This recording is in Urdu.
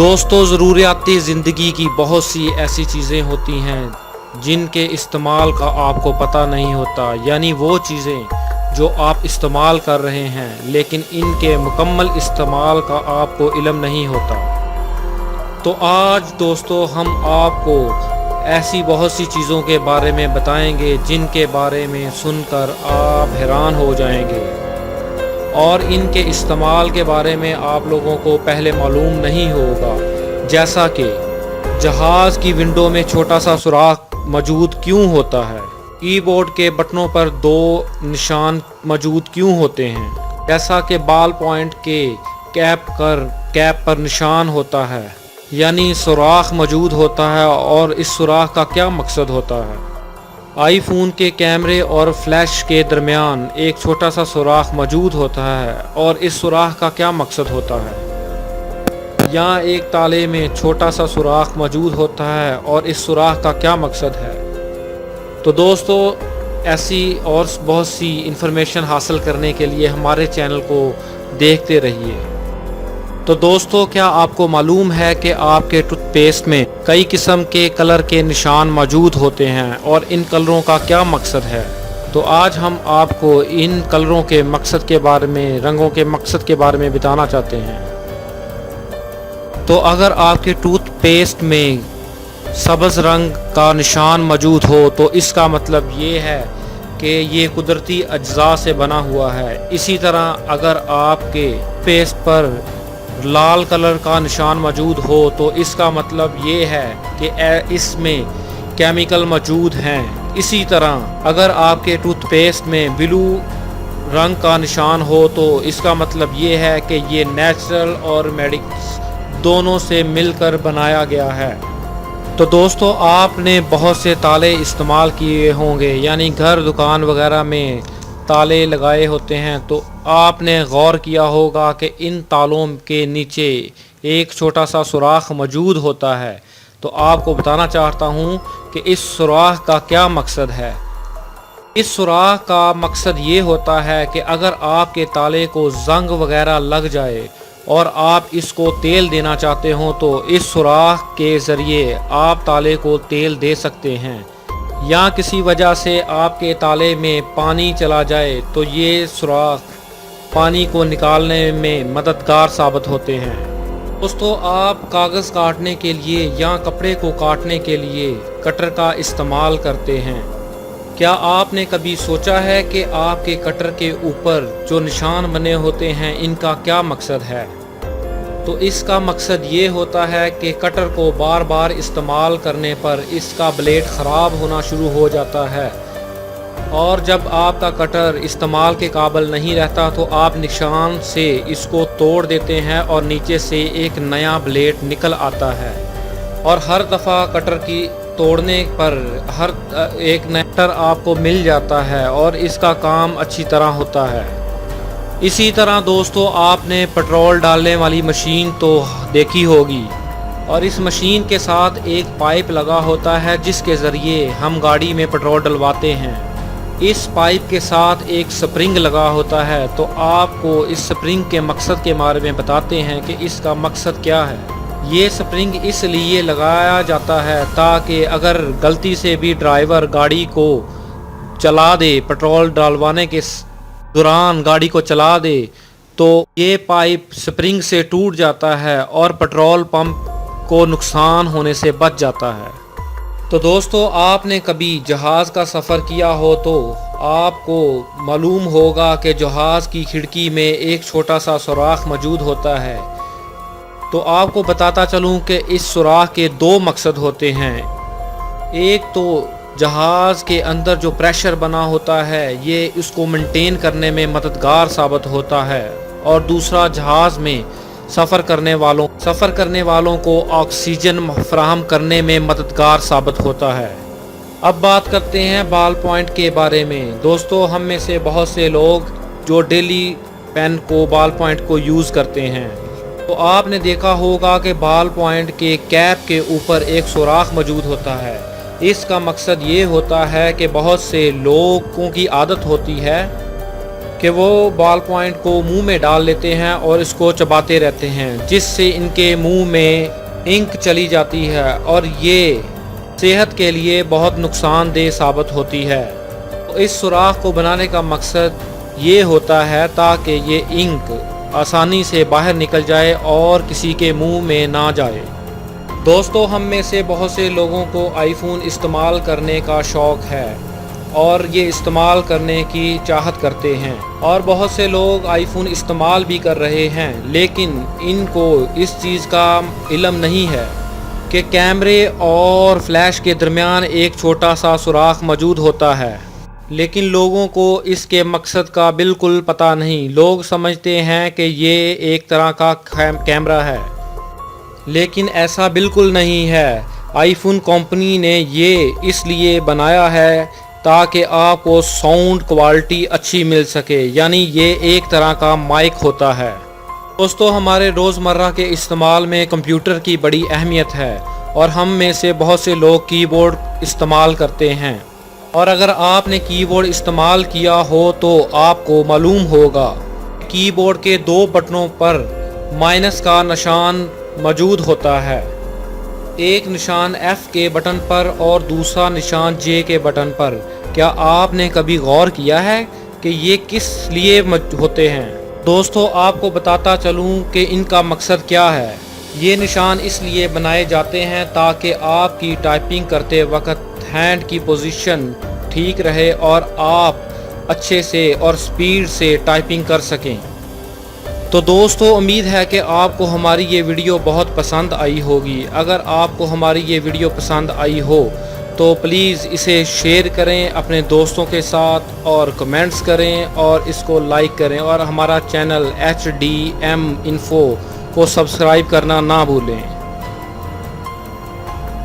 دوستو ضروریاتی زندگی کی بہت سی ایسی چیزیں ہوتی ہیں جن کے استعمال کا آپ کو پتہ نہیں ہوتا، یعنی وہ چیزیں جو آپ استعمال کر رہے ہیں لیکن ان کے مکمل استعمال کا آپ کو علم نہیں ہوتا۔ تو آج دوستو ہم آپ کو ایسی بہت سی چیزوں کے بارے میں بتائیں گے جن کے بارے میں سن کر آپ حیران ہو جائیں گے، اور ان کے استعمال کے بارے میں آپ لوگوں کو پہلے معلوم نہیں ہوگا، جیسا کہ جہاز کی ونڈو میں چھوٹا سا سوراخ موجود کیوں ہوتا ہے، کی بورڈ کے بٹنوں پر دو نشان موجود کیوں ہوتے ہیں، جیسا کہ بال پوائنٹ کے کیپ پر نشان ہوتا ہے، یعنی سوراخ موجود ہوتا ہے، اور اس سوراخ کا کیا مقصد ہوتا ہے۔ آئی فون کے کیمرے اور فلیش کے درمیان ایک چھوٹا سا سوراخ موجود ہوتا ہے، اور اس سوراخ کا کیا مقصد ہوتا ہے۔ یہاں ایک تالے میں چھوٹا سا سوراخ موجود ہوتا ہے، اور اس سوراخ کا کیا مقصد ہے۔ تو دوستو ایسی اور بہت سی انفارمیشن حاصل کرنے کے لیے ہمارے چینل کو دیکھتے رہیے۔ تو دوستو کیا آپ کو معلوم ہے کہ آپ کے ٹوتھ پیسٹ میں کئی قسم کے کلر کے نشان موجود ہوتے ہیں، اور ان کلروں کا کیا مقصد ہے۔ تو آج ہم آپ کو ان کلروں کے مقصد کے بارے میں، رنگوں کے مقصد کے بارے میں بتانا چاہتے ہیں۔ تو اگر آپ کے ٹوتھ پیسٹ میں سبز رنگ کا نشان موجود ہو تو اس کا مطلب یہ ہے کہ یہ قدرتی اجزاء سے بنا ہوا ہے۔ اسی طرح اگر آپ کے پیسٹ پر لال کلر کا نشان موجود ہو تو اس کا مطلب یہ ہے کہ اس میں کیمیکل موجود ہیں۔ اسی طرح اگر آپ کے ٹوتھ پیسٹ میں بلو رنگ کا نشان ہو تو اس کا مطلب یہ ہے کہ یہ نیچرل اور میڈیکس دونوں سے مل کر بنایا گیا ہے۔ تو دوستو آپ نے بہت سے تالے استعمال کیے ہوں گے، یعنی گھر، دکان وغیرہ میں تالے لگائے ہوتے ہیں، تو آپ نے غور کیا ہوگا کہ ان تالوں کے نیچے ایک چھوٹا سا سوراخ موجود ہوتا ہے۔ تو آپ کو بتانا چاہتا ہوں کہ اس سوراخ کا کیا مقصد ہے۔ اس سوراخ کا مقصد یہ ہوتا ہے کہ اگر آپ کے تالے کو زنگ وغیرہ لگ جائے اور آپ اس کو تیل دینا چاہتے ہوں تو اس سوراخ کے ذریعے آپ تالے کو تیل دے سکتے ہیں، یا کسی وجہ سے آپ کے تالے میں پانی چلا جائے تو یہ سوراخ پانی کو نکالنے میں مددگار ثابت ہوتے ہیں۔ دوستو آپ کاغذ کاٹنے کے لیے یا کپڑے کو کاٹنے کے لیے کٹر کا استعمال کرتے ہیں۔ کیا آپ نے کبھی سوچا ہے کہ آپ کے کٹر کے اوپر جو نشان بنے ہوتے ہیں ان کا کیا مقصد ہے؟ تو اس کا مقصد یہ ہوتا ہے کہ کٹر کو بار بار استعمال کرنے پر اس کا بلیڈ خراب ہونا شروع ہو جاتا ہے، اور جب آپ کا کٹر استعمال کے قابل نہیں رہتا تو آپ نشان سے اس کو توڑ دیتے ہیں اور نیچے سے ایک نیا بلیڈ نکل آتا ہے، اور ہر دفعہ کٹر کی توڑنے پر ہر ایک نیا کٹر آپ کو مل جاتا ہے اور اس کا کام اچھی طرح ہوتا ہے۔ اسی طرح دوستو آپ نے پٹرول ڈالنے والی مشین تو دیکھی ہوگی، اور اس مشین کے ساتھ ایک پائپ لگا ہوتا ہے جس کے ذریعے ہم گاڑی میں پٹرول ڈلواتے ہیں۔ اس پائپ کے ساتھ ایک سپرنگ لگا ہوتا ہے، تو آپ کو اس سپرنگ کے مقصد کے بارے میں بتاتے ہیں کہ اس کا مقصد کیا ہے۔ یہ سپرنگ اس لیے لگایا جاتا ہے تاکہ اگر غلطی سے بھی ڈرائیور گاڑی کو چلا دے، پٹرول ڈالوانے کے دوران گاڑی کو چلا دے، تو یہ پائپ سپرنگ سے ٹوٹ جاتا ہے اور پٹرول پمپ کو نقصان ہونے سے بچ جاتا ہے۔ تو دوستو آپ نے کبھی جہاز کا سفر کیا ہو تو آپ کو معلوم ہوگا کہ جہاز کی کھڑکی میں ایک چھوٹا سا سوراخ موجود ہوتا ہے۔ تو آپ کو بتاتا چلوں کہ اس سوراخ کے دو مقصد ہوتے ہیں۔ ایک تو جہاز کے اندر جو پریشر بنا ہوتا ہے یہ اس کو مینٹین کرنے میں مددگار ثابت ہوتا ہے، اور دوسرا جہاز میں سفر کرنے والوں کو آکسیجن فراہم کرنے میں مددگار ثابت ہوتا ہے۔ اب بات کرتے ہیں بال پوائنٹ کے بارے میں۔ دوستو ہم میں سے بہت سے لوگ جو ڈیلی پین کو، بال پوائنٹ کو یوز کرتے ہیں، تو آپ نے دیکھا ہوگا کہ بال پوائنٹ کے کیپ کے اوپر ایک سوراخ موجود ہوتا ہے۔ اس کا مقصد یہ ہوتا ہے کہ بہت سے لوگوں کی عادت ہوتی ہے کہ وہ بال پوائنٹ کو منہ میں ڈال لیتے ہیں اور اس کو چباتے رہتے ہیں، جس سے ان کے منہ میں انک چلی جاتی ہے اور یہ صحت کے لیے بہت نقصان دہ ثابت ہوتی ہے۔ اس سوراخ کو بنانے کا مقصد یہ ہوتا ہے تاکہ یہ انک آسانی سے باہر نکل جائے اور کسی کے منہ میں نہ جائے۔ دوستو، ہم میں سے بہت سے لوگوں کو آئی فون استعمال کرنے کا شوق ہے اور یہ استعمال کرنے کی چاہت کرتے ہیں، اور بہت سے لوگ آئی فون استعمال بھی کر رہے ہیں، لیکن ان کو اس چیز کا علم نہیں ہے کہ کیمرے اور فلیش کے درمیان ایک چھوٹا سا سوراخ موجود ہوتا ہے، لیکن لوگوں کو اس کے مقصد کا بالکل پتہ نہیں۔ لوگ سمجھتے ہیں کہ یہ ایک طرح کا کیمرہ ہے، لیکن ایسا بالکل نہیں ہے۔ آئی فون کمپنی نے یہ اس لیے بنایا ہے تاکہ آپ کو ساؤنڈ کوالٹی اچھی مل سکے، یعنی یہ ایک طرح کا مائک ہوتا ہے۔ دوستو، ہمارے روزمرہ کے استعمال میں کمپیوٹر کی بڑی اہمیت ہے اور ہم میں سے بہت سے لوگ کی بورڈ استعمال کرتے ہیں، اور اگر آپ نے کی بورڈ استعمال کیا ہو تو آپ کو معلوم ہوگا کی بورڈ کے دو بٹنوں پر مائنس کا نشان موجود ہوتا ہے، ایک نشان ایف کے بٹن پر اور دوسرا نشان جے کے بٹن پر۔ کیا آپ نے کبھی غور کیا ہے کہ یہ کس لیے ہوتے ہیں؟ دوستو، آپ کو بتاتا چلوں کہ ان کا مقصد کیا ہے۔ یہ نشان اس لیے بنائے جاتے ہیں تاکہ آپ کی ٹائپنگ کرتے وقت ہینڈ کی پوزیشن ٹھیک رہے اور آپ اچھے سے اور سپیڈ سے ٹائپنگ کر سکیں۔ تو دوستو، امید ہے کہ آپ کو ہماری یہ ویڈیو بہت پسند آئی ہوگی۔ اگر آپ کو ہماری یہ ویڈیو پسند آئی ہو تو پلیز اسے شیئر کریں اپنے دوستوں کے ساتھ، اور کمنٹس کریں اور اس کو لائک کریں، اور ہمارا چینل HD M Info کو سبسکرائب کرنا نہ بھولیں۔